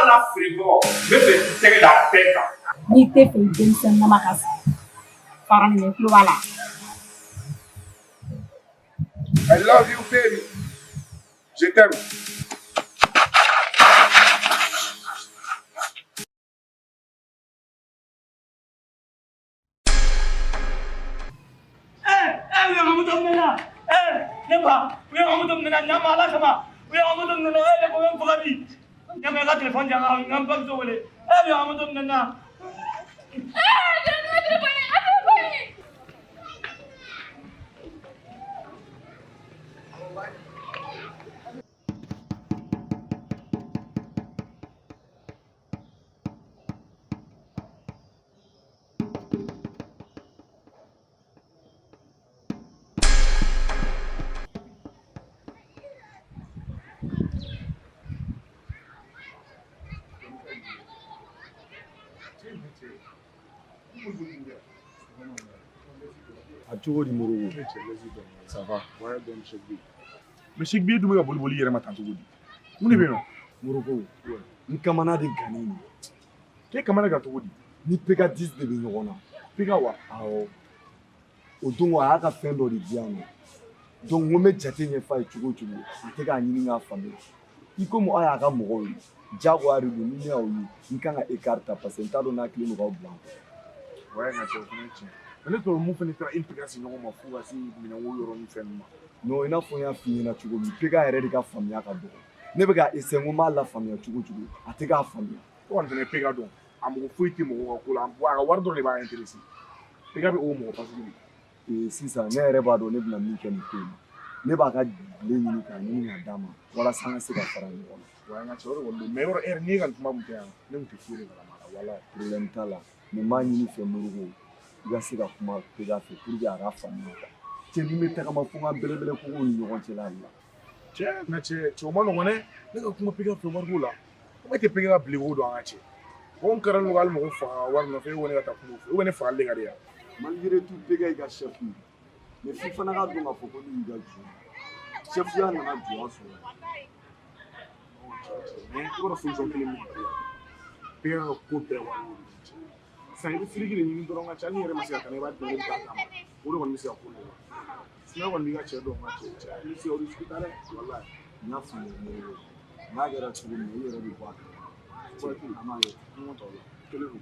la frigo. Ne fais tirer la tête. Ni te fɛ denmisɛnninama ka fara nin tulo b'a la. I love you, baby. Je t'aime. Ça va. Mais Cheikh Bié dum ka boli yɛrɛ ma tan cogo di? Mun de bɛ yen nɔ? Moroko, n kamana de gannen don. K'e kamana kan cogo di? Ni Pega 10 de bɛ ɲɔgɔn na. Pega wa? Awɔ. O don a y'a ka fɛn dɔ de di yan nɔ. Donc n ko n bɛ jate ɲɛf'a ye cogo o cogo a tɛ k'a ɲini k'a faamuya. I komi aw y'a ka mɔgɔw ye diyagoya de don ni ne y'aw ye n kan ka écart ta parce que n t'a dɔn n'a tilen don k'aw bila. Ouais, nka cɛ o fana ye tiɲɛ. Mais ne tɔɔrɔ mun fana taara e Pega si ɲɔgɔn ma fo ka se minɛnko yɔrɔ ni fɛn ninnu ma. Non, i n'a fɔ n y'a f'i ɲɛna cogo min Pega yɛrɛ de ka faamuya ka dɔgɔ. Ne bɛ ka essayer n ko n b'a lafaamuya cogo o cogo a tɛ k'a faamuya. O kɔni fana ye Pega dɔn a mɔgɔ foyi tɛ mɔgɔ ka ko la wa a ka wari dɔrɔn de b'a intéressé. Pega bɛ o mɔgɔ paseke de. Sisan ne yɛrɛ b'a dɔn ne bɛna min kɛ nin ko in na ne b'a ka bilen ɲini k'a ɲini k'a d'a ma walasa an ka se ka fara ɲɔgɔn na. Wa n ka cɛ o de kɔni don mais yɔrɔ e yɛrɛ n'i ye ka nin kuma min kɛ yan ne tun tɛ foyi de kalama a la walahi. Problème t'a la mais n b'a ɲini fɛ Moroko i ka se ka kuma Pega fɛ pour que a ka faamuya quoi. Cɛ ni bɛ tagama fo n ka bɛlɛbɛlɛ kogow ni ɲɔgɔn cɛla la. Cɛ nka cɛ o ma nɔgɔn dɛ ne ka kuma Pega fɛ wariko la ko e tɛ Pega ka bilenko dɔn an ka cɛ. Ko n kɛra hali mɔgɔ faga wari nɔfɛ e ko ne ka taa kungo fɛ ou bien ne fagali de ka di yan. Malgré tout Pega i ka chef ye mais f'i fana ka dɔn k'a fɔ ko ne y'i ka ju chefuya nana juya sɔrɔ. Mais i b'a dɔn solution kelen min bɛ yan Pega ka ko bɛɛ wari sisan i bɛ firiki de ɲini dɔrɔn ka cɛ hali n'i yɛrɛ ma se ka taa i b'a dɔn i bɛ taa d'a ma o de kɔni bɛ se ka ko la sinon kɔni b'i ka cɛ dɔn n ka cɛ i bɛ se o risque ta dɛ walahi. N y'a faamuya Moroko n'a kɛra cogo min i yɛrɛ bɛ bɔ a kalama. An b'a kɛ ɲɔgɔn tɔw la kelen don.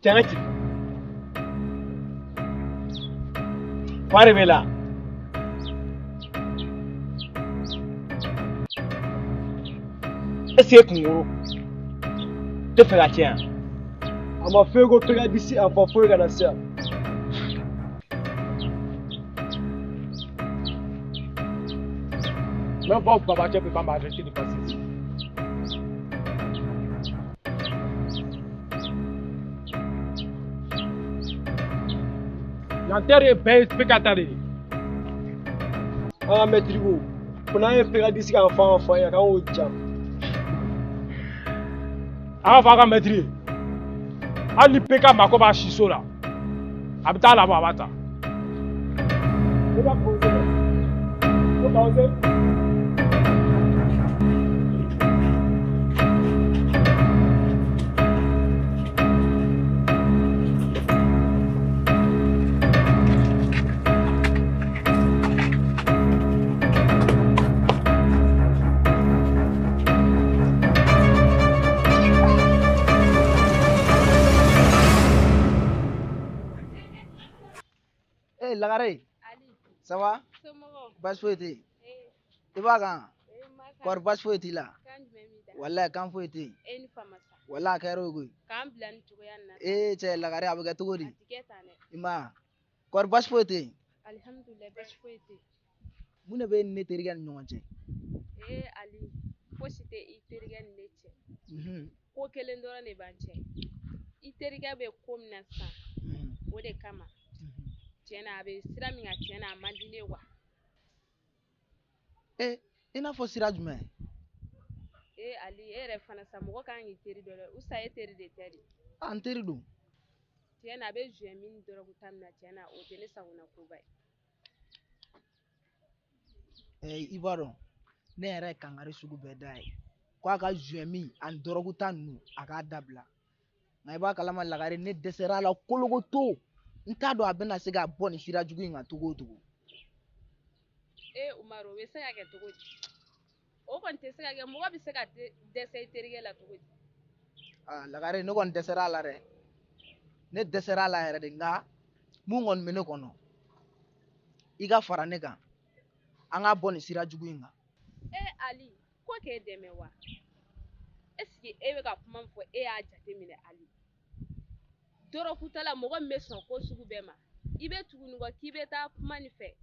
Janaki. Fare bela. Est-ce que Kunguru te fait la tienne? A ma fait go Pega d'ici à Fafo et Ganassia. Même pas pour battre peut pas m'arrêter de passer ici. L'enterre est spectateur. Ah maître go. Pour n'a Pega d'ici à enfant ya kan o jam. An fa ka maître. Hali ni Pega mako b'a siso la. A bɛ taa labɔ a b'a ta. Ne b'a posé. Ne b'a posé. Lagare, ça va? Basse fouette. Tu vas quand? Kor basse fouette là. Wala kan fouette. Wala kero go. Che lagare abuga tugori. Ima. Kor basse fouette. Alhamdulillah basse fouette. Muna be ne teriga ni ɲɔgɔn cɛ. Ali fosi tɛ i terikɛ ni ne cɛ. Ko kelen dɔrɔn de b'an cɛ. I terikɛ bɛ ko min na sisan o de kama. Tiɲɛna a bɛ sira min ka tiɲɛna a man di ne wa. i n'a fɔ sira jumɛn Ali e yɛrɛ fana sa mɔgɔ kan k'i teri dɔ dɛ usa e teri de tɛ de an teri don tiɲɛ na a bɛ jouer min dɔrɔgu ta min na tiɲɛ na o tɛ ne sagona koba ye i b'a dɔn ne yɛrɛ ye kangari sugu bɛɛ da ye ko a ka jouer min ani dɔrɔgu ta ninnu a k'a dabila nka i b'a kalama Lagare ne dɛsɛra a la kologoto n t'a dɔn a bɛna se ka bɔ nin sira jugu in kan cogo o cogo Umaru o bɛ se ka kɛ cogo di o kɔni tɛ se ka kɛ mɔgɔ bɛ se ka dɛsɛ i terikɛ la cogo di Lagare ne kɔni dɛsɛra a la dɛ ne dɛsɛra a la yɛrɛ de nka mun kɔni bɛ ne kɔnɔ i ka fara ne kan an ka bɔ nin sira jugu in kan Ali ko k'e dɛmɛ wa est-ce que e bɛ ka kuma min fɔ e y'a jateminɛ Ali dɔrɔkutala mɔgɔ min bɛ sɔn ko sugu bɛɛ ma i bɛ tuguni kɔ k'i bɛ taa kuma nin fɛ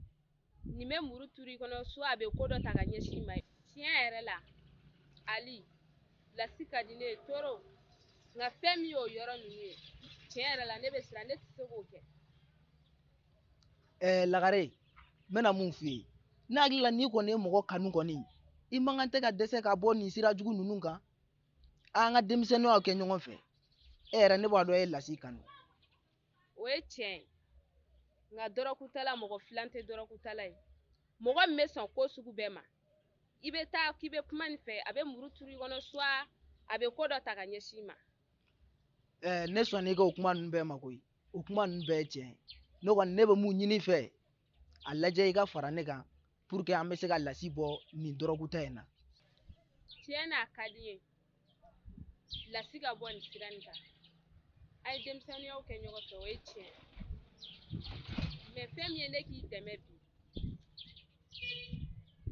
nin bɛ muru turu i kɔnɔ soit a bɛ ko dɔ ta ka ɲɛsin i ma tiɲɛ yɛrɛ la Ali lasi ka di ne ye toro nka fɛn min y'o yɔrɔ ninnu ye tiɲɛ yɛrɛ la ne bɛ siran ne tɛ se k'o kɛ Lagare n bɛna mun f'i ye ne hakili la n'i kɔni ye mɔgɔ kanu kɔni i man kan tɛ ka dɛsɛ ka bɔ nin sira jugu ninnu kan an ka denmisɛnninyaw kɛ ɲɔgɔn fɛ e yɛrɛ ne b'a dɔn e ye lasi kanu o ye tiɲɛ nka dɔrɔkutala mɔgɔ filan tɛ dɔrɔkutala ye mɔgɔ min bɛ sɔn ko sugu bɛɛ ma i bɛ taa k'i bɛ kuma nin fɛ a bɛ muru turu i kɔnɔ soit a bɛ ko dɔ ta ka ɲɛsin i ma ne sɔnna i ka o kuma ninnu bɛɛ ma koyi o kuma ninnu bɛɛ ye tiɲɛ ne kɔni ne bɛ mun ɲini fɛ a lajɛ i ka fara ne kan pour que an bɛ se ka lasi bɔ nin dɔrɔguta in na tiɲɛ n'a ka di ye lasi ka bɔ nin sira nin kan a ye denmisɛnninyaw kɛ ɲɔgɔn fɛ o ye tiɲɛ mais fɛn min ye ne k'i dɛmɛ bi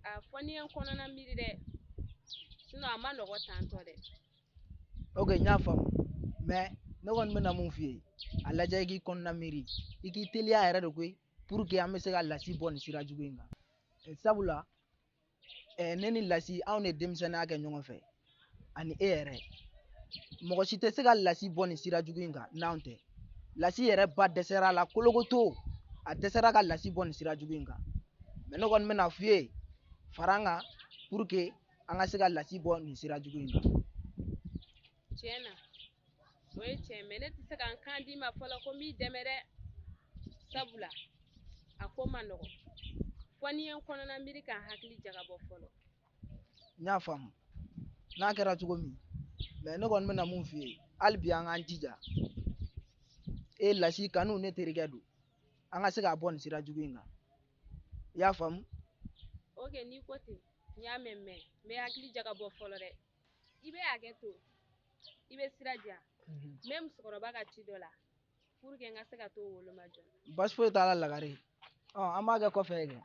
a fɔ n'i ye n kɔnɔna miiri dɛ sinon a ma nɔgɔ tantɔ dɛ ok n y'a faamu mais ne kɔni bɛna mun f'i ye a lajɛ i k'i kɔnɔna miiri i k'i teliya yɛrɛ de koyi pour que an bɛ se ka lasi bɔ nin sira jugu in kan sabula ne ni lasi anw de denmisɛnninya kɛ ɲɔgɔn fɛ ani e yɛrɛ mɔgɔ si tɛ se ka lasi bɔ nin sira jugu in kan n'anw tɛ lasi yɛrɛ ba dɛsɛra a la kologoto a dɛsɛra ka lasi bɔ nin sira jugu in kan mais ne kɔni bɛna f'i ye fara an kan pour que an ka se ka lasi bɔ nin sira jugu in kan tiɲɛ na o ye tiɲɛ mais ne tɛ se ka n kan d'i ma fɔlɔ ko n b'i dɛmɛ dɛ sabula a ko ma nɔgɔ fɔ n'i ye n kɔnɔna miiri ka n hakili jagabɔ fɔlɔ n y'a faamu n'a kɛra cogo min mais ne kɔni bɛna mun f'i ye hali bi an k'an jija e lasi kanu ne terikɛ don an ka se k'a bɔ nin sira jugu in kan i y'a faamu ok n'i ko ten n y'a mɛn mɛ n bɛ hakili jagabɔ fɔlɔ dɛ i bɛ hakɛ to i bɛ sira di yan n bɛ musokɔrɔba ka ci dɔ la pour que n ka se ka t'o woloma joona basi foyi t'a la Lagare an b'a kɛ kɔfɛ kɛ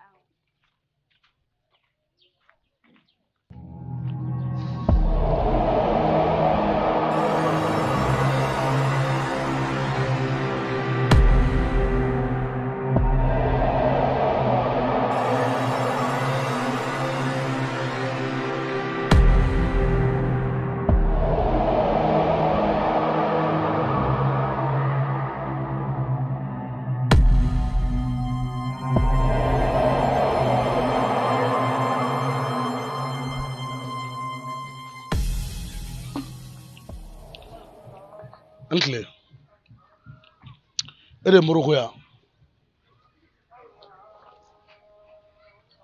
Uncle, ere Morocco ya.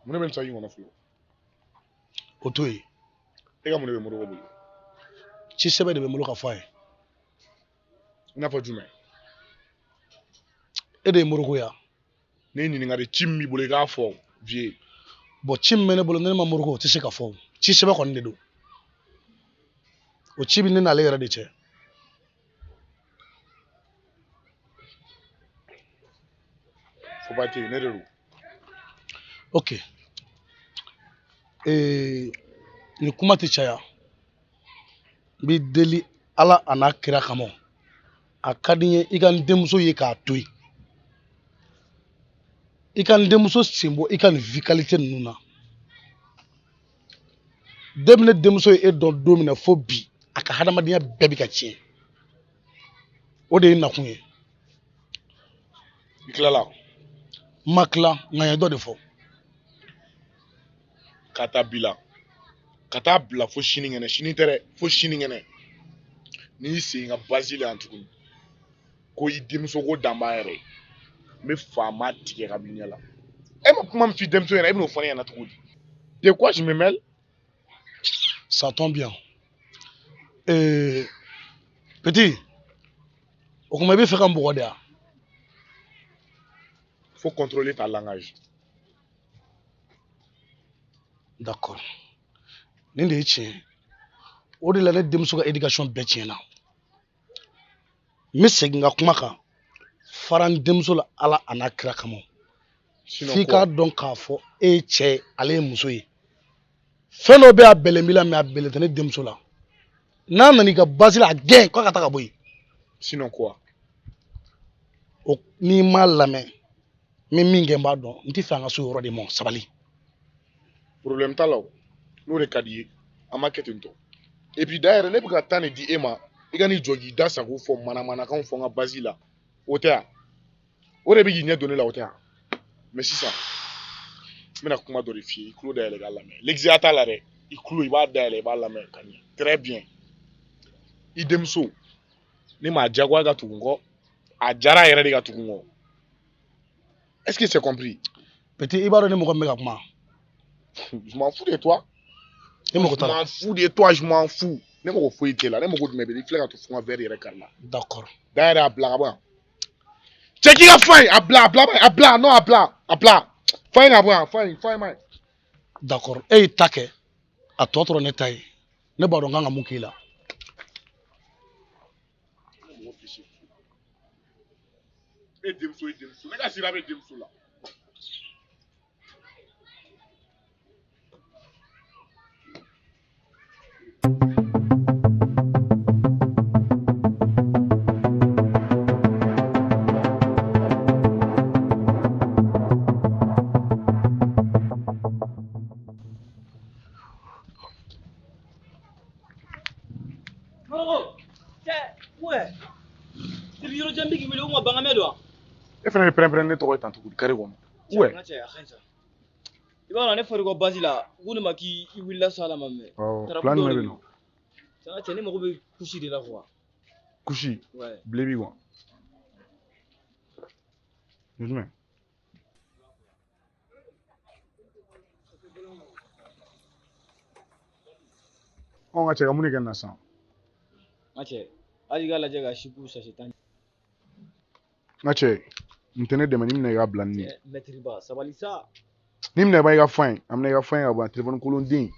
Mun bɛ taa yin kɔnɔ fɔlɔ O to ye. E ka mun bɛ Morocco bolo Ci sɛbɛn de bɛ n bolo ka fɔ a ye. i n'a fɔ jumɛn E de ye Morocco ya. ne ye ɲininkali ci min b'i bolo i k'a fɔ vie Bon ci min bɛ ne bolo ne ma Morocco o tɛ se ka fɔ o. Ci sɛbɛn kɔni de don. O ci bɛ ne n'ale yɛrɛ de cɛ. fo ba tɛ yen ne de don Ok. Ni kuma tɛ caya. N b'i deli Ala a n'a kira kama. A ka di n ye i ka n denmuso ye k'a to yen. I ka n denmuso sen bɔ i ka nin vie qualité ninnu na. Depuis ne denmuso ye e dɔn don min na fo bi a ka hadamadenya bɛɛ bɛ ka tiɲɛ. O de ye n nakun ye. i tilala Ma tila nka n ye dɔ de fɔ. ka taa bila ka taa bila fo sini ŋɛnɛ sini tɛ dɛ fo sini ŋɛnɛ n'i y'i sen ka basi la yan tuguni ko i denmuso ko dan b'a yɛrɛ ye n bɛ faama tigɛ ka b'i ɲɛ la e ma kuma min f'i denmuso ɲɛna e bɛn'o fɔ ne ɲɛna cogo di de quoi je me mêle Ça tombe bien. Petit, o kuma i bɛ fɛ ka n bugɔ de wa? faut contrôler ta langage. D'accord. Nin de ye tiɲɛ ye. O de la ne denmuso ka éducation bɛɛ tiɲɛna. N bɛ segin ka kuma kan fara n denmuso la Ala a n'a kira kama. F'i k'a dɔn k'a fɔ e ye cɛ ye ale ye muso ye. Fɛn dɔ bɛ a bɛlɛn b'i la mais a bɛlɛn tɛ ne denmuso la. N'a nana i ka base la a gɛn k'a ka taa ka bɔ yen. Sinon quoi? N'i m'a lamɛn n bɛ min kɛ n b'a dɔn n tɛ fɛ an ka so yɔrɔ de ma sabali. Problème t'a la o n'o de ka di i ye an b'a kɛ ten tɔ et puis d'ailleurs ne bɛ ka temps de di e ma i ka n'i jɔ k'i da sago fɔ manamanakanw fɔ n ka base la o tɛ wa o de bɛ k'i ɲɛ don ne la o tɛ wa mais sisan n bɛna kuma dɔ de f'i ye i tulo dayɛlɛ k'a lamɛn l'exigeya t'a la dɛ i tulo i b'a dayɛlɛ i b'a lamɛn ka ɲɛ très bien i denmuso ne m'a diyagoya ka tugu n kɔ a diyara a yɛrɛ de ka tugu n kɔ est-ce que c'est compris? Petit i b'a dɔn ne mɔgɔ min bɛ ka kuma. Je m'en fous de toi. Je m'en fous de toi, je m'en fous. Ne mago foyi t'e la, ne mago jumɛn bɛ i filɛ ka to fo n ka verre yɛrɛ kari la. D'accord. Da yɛrɛ a bila ka bɔ yan. Cɛ k'i ka fa ye, a bila non a bila. Fa in ka bɔ yan, fa in ma ye. D'accord. E y'i ta kɛ a tɔ tora ne ta ye ne b'a dɔn n kan ka mun k'i la. E denmuso ne ka sira bɛ denmuso la. E fana bɛ pɛrɛn-pɛrɛn ne tɔgɔ ye tan tugun kare kɔnɔ. Ouais. I b'a dɔn ne fɔra i kɔ basi la ko ne ma k'i wulila sa la ma mɛn. Plan jumɛn bɛ yen nɔ? Cɛ ne mago bɛ kusi de la quoi. Kusi? Bilebi quoi. Ni jumɛn? Anw ka cɛ ka mun de kɛ nin na sisan? N ka cɛ hali i k'a lajɛ ka sipu sachet tan. N ka cɛ nin tɛ ne dɛmɛ ni minɛ i ka bila nin ye. Maître ba sabali sa. Ni minɛ b'a i ka fan ye a minɛ i ka fan ye ka ban téléphone kolon den n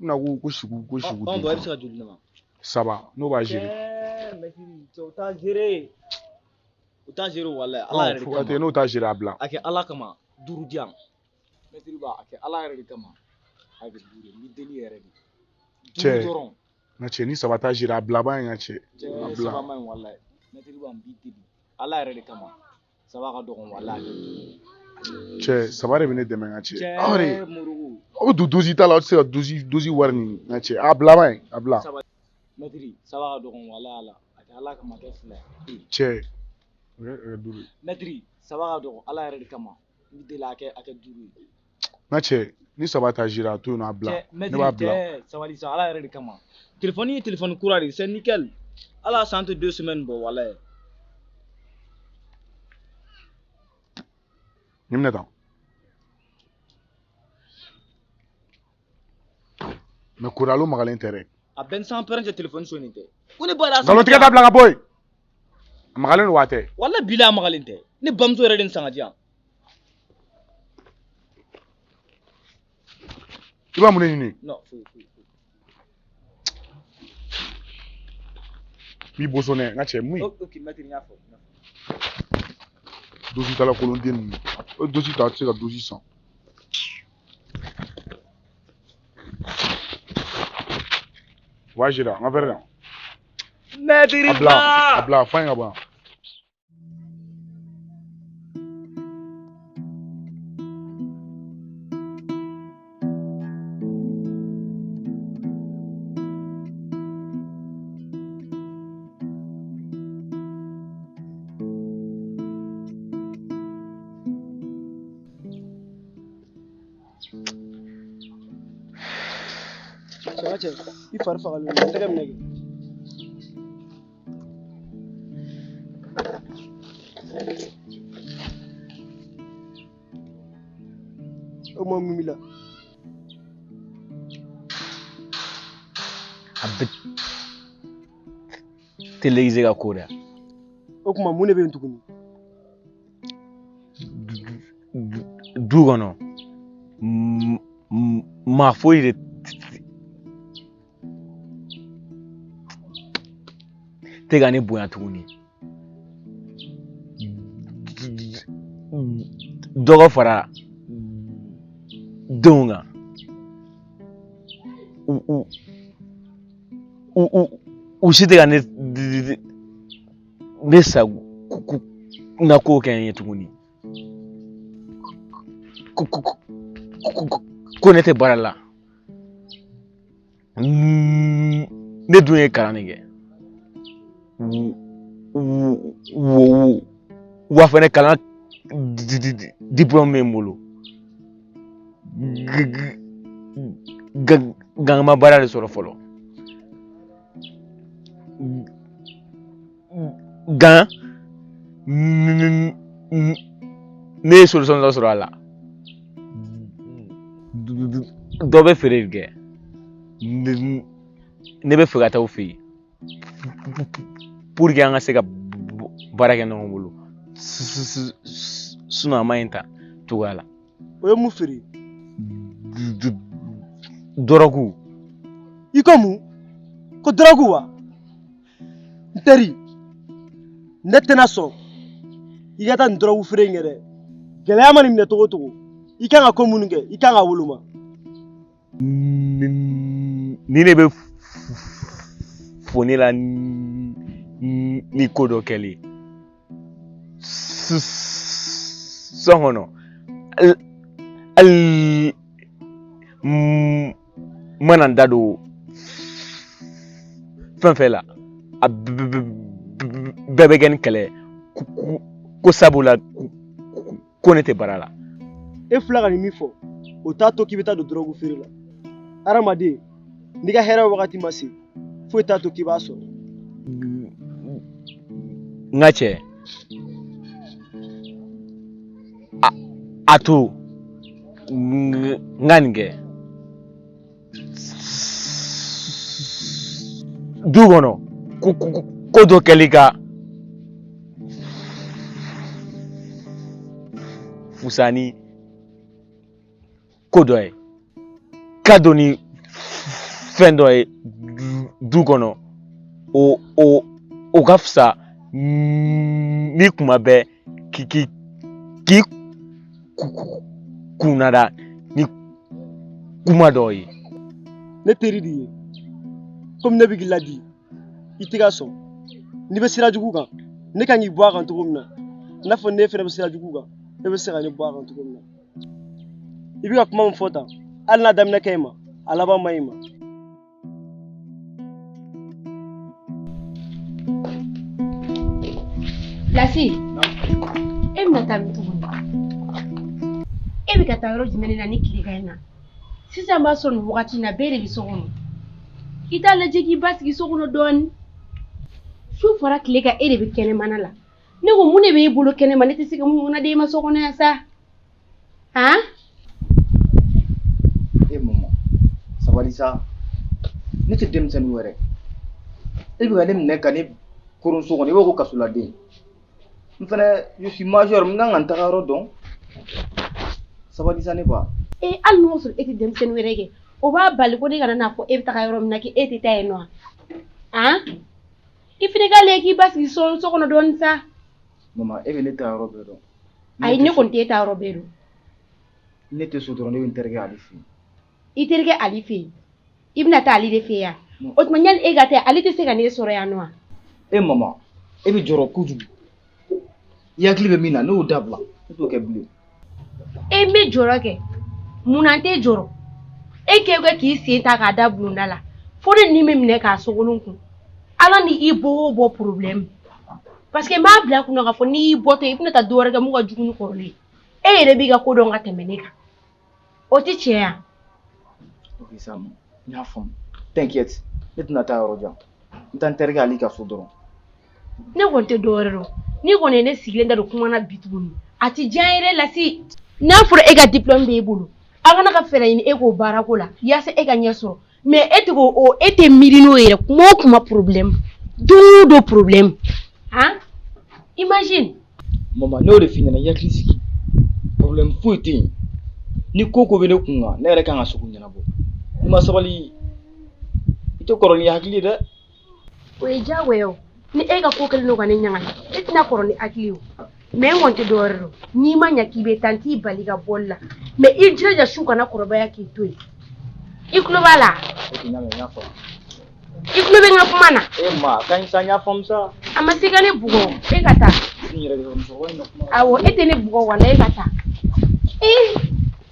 bɛna ko sigu den. Anw bɛ se ka joli ne ma. Saba n'o b'a gérer. Maître cɛ o t'a gérer. O t'a gérer walahi ala yɛrɛ de kama. Fo n'o t'a gérer a bila. A kɛ ala kama 5 di yan. Maître ba a kɛ ala yɛrɛ de kama. A bɛ 5 ye ni deli yɛrɛ de. Cɛ n ka cɛ ni saba t'a gérer a bila ban ye n ka cɛ. Cɛ saba man ɲi walahi. Maître ba n b'i deli ala yɛrɛ de kama. Saba ka dɔgɔn walahi. Cɛ saba de bɛ ne dɛmɛ n ka cɛ. Cɛ Moribo. Aw bɛ don dosi ta la aw tɛ se ka dosi wari ɲini n ka cɛ a bila ban ye a bila. Maître saba ka dɔgɔn walahi ala a kɛ ala kama kɛ 2 ye. Cɛ. Maître saba ka dɔgɔn ala yɛrɛ de kama n b'i deli a kɛ 5 ye. N ka cɛ ni saba t'a gérer a to yen nɔ a bila ne b'a bila. Cɛ sabali sa ala yɛrɛ de kama. Téléphone ye téléphone kura de c'est nickel. Ala san tɛ 2 semaines bɔ walahi. Ni minɛ tan. mais Koralo magalen tɛ dɛ. A bɛn san pɛrɛn cɛ téléphone sonné tɛ. Ko ne ba la. Nkalontigɛ dabila ka bɔ yen. A magalen don wa tɛ. Walahi bila a magalen tɛ. Ne bamuso yɛrɛ de nin san ka di yan. I b'a mun de ɲini? Non foyi. B'i bosonɛ n ka cɛ mun ye? Ok maître n y'a fɔ. Dosi tala kolon den ninnu o dosi ta a tɛ se ka dosi san. O b'a gérer n ka verre la. Maître ba. A bila fa in ka bɔ yan. cɛ i fari fagalen don tɛgɛ minɛ kɛ o ma mun b'i la a bɛ télévisé ka ko dɛ o kuma mun de bɛ yen tuguni du kɔnɔ maa foyi de tɛ ka ne bonya tuguni dɔgɔ fara denw kan u si tɛ ka ne sa n ka kow kɛ n ye tuguni ko ne tɛ baara la ne dun ye kalan de kɛ wa fɛnɛ kalan diplôme bɛ n bolo gangama baara de sɔrɔ fɔlɔ gan ne ye solution dɔ sɔrɔ a la dɔ bɛ feere kɛ ne bɛ fɛ ka taa o fɛ yen pour que an ka se ka baara kɛ ɲɔgɔn bolo sinon a ma ɲi ta cogoya la o ye mun feere dɔrɔgu i ko mun ko dɔrɔgu wa n teri ne tɛna sɔn i ka taa nin dɔrɔgu feere in kɛ dɛ gɛlɛya ma nin minɛ cogo o cogo i kan ka ko minnu kɛ i kan ka woloma ni ne bɛ foni la ni ko dɔ kɛli sɔn kɔnɔ hali mana n da don fɛn fɛn la a bɛɛ bɛ kɛ ni kɛlɛ ko sabula ko ne tɛ baara la e filɛ ka nin min fɔ o t'a to k'i bɛ taa don dɔrɔgu feere la hadamaden n'i ka hɛrɛ wagati ma se foyi t'a to k'i b'a sɔrɔ n ka cɛ a to n ka nin kɛ du kɔnɔ ko dɔ kɛli ka fusa ni ko dɔ ye ka don ni fɛn dɔ ye du kɔnɔ o ka fisa ni kuma bɛɛ k'i kunnada ni kuma dɔw ye ne teri de ye komi ne bɛ k'i ladi i tɛ ka sɔn n'i bɛ sira jugu kan ne kan k'i bɔ a kan cogo min na i n'a fɔ ne fɛnɛ bɛ sira jugu kan e bɛ se ka ne bɔ a kan cogo min na i bɛ ka kuma min fɔ tan hali n'a daminɛ ka ɲi ma a laban ma ɲi ma Lasi e bɛna taa min tuguni e bɛ ka taa yɔrɔ jumɛn na ni tile ka ɲi na sisan b'a sɔrɔ nin wagati in na bɛɛ de bɛ so kɔnɔ i t'a lajɛ k'i ba sigi so kɔnɔ dɔɔnin su fara tile kan e de bɛ kɛnɛmana la ne ko mun de bɛ e bolo kɛnɛma ne tɛ se ka mun ɲɔgɔnna d'e ma so kɔnɔ yan sa han e mama sabali sa ne tɛ denmisɛnnin wɛrɛ e bɛ ka ne minɛ ka ne koron so kɔnɔ i b'a ko kasoladen n fana je suis majeur n kan ka n taga yɔrɔ dɔn sabali sa ne ba hali n'o sɔrɔ e tɛ denmisɛnnin wɛrɛ kɛ o b'a bali ko ne kana n'a fɔ e bɛ taga yɔrɔ min na k'e tɛ taa yen nɔ han i fana k'a lajɛ k'i ba sigi so kɔnɔ dɔɔnin sa mama e bɛ ne taa yɔrɔ bɛɛ dɔn ayi ne kɔni t'e taa yɔrɔ bɛɛ dɔn ne tɛ so dɔrɔn ne bɛ n terikɛ ale fɛ yen i terikɛ ale fɛ yen i bɛna taa ale de fɛ yan o tuma yanni e ka taa ale tɛ se ka n'e sɔrɔ yan nɔ e mama e bɛ jɔrɔ kojugu i hakili bɛ min na ne y'o dabila ne t'o kɛ bilen e bɛ jɔrɔ kɛ mun na n tɛ jɔrɔ e k'e kɛ k'i sen ta k'a da bulonda la fo ne ni bɛ minɛ k'a sokolon kun ala ni i bɔ o bɔ problème parce que n b'a bila kunna k'a fɔ n'i y'i bɔtɔ i bɛna taa dɔ wɛrɛ kɛ mun ka jugu ni kɔrɔlen e yɛrɛ b'i ka ko dɔn ka tɛmɛ ne kan o tɛ tiɲɛ yan ok Sam n y'a faamu T'inquiète, ne tɛna taa yɔrɔ jan. N taa n terikɛ Ali ka so dɔrɔn. Ne kɔni tɛ dɔwɛrɛ dɔn. Ni kɔni ye ne sigilen da don kuma na bi tuguni. A ti diya yɛrɛ lasi. N'a fɔra e ka diplôme b'e bolo, a kana ka fɛɛrɛ ɲini e k'o baara ko la yaasa e ka ɲɛ sɔrɔ. Mais e tɛ o e tɛ miiri n'o yɛrɛ kuma o kuma problème. Don o don problème. Hein? Imagine. Mama, ne y'o de f'i ɲɛna, i hakili sigi. Problème foyi tɛ yen. Ni ko ko bɛ ne kun kan, ne yɛrɛ kan ka se k'o ɲɛnabɔ. Ni ma sabali, i tɛ kɔrɔ ni hakili ye dɛ. O ye diyagoya ye o. Ni e ka ko kɛlen don ka ne ɲagami, e tɛna kɔrɔ ni hakili ye o. Mais n kɔni tɛ dɔwɛrɛ dɔn. N'i ma ɲɛ k'i bɛ taa n t'i bali ka bɔli la. Mais i jilaja su kana kɔrɔbaya k'i to yen. I tulo b'a la? Ok, n y'a faamu. I tulo bɛ n ka kuma na? Ma, ka ɲi sa, n y'a faamu sa. A ma se ka ne bugɔ, e ka taa. Awɔ, e tɛ ne bugɔ wala, e ka taa.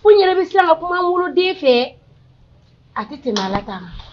Fo n yɛrɛ bɛ siran ka kuma n woloden fɛ. A tɛ tɛmɛ Ala ta kan.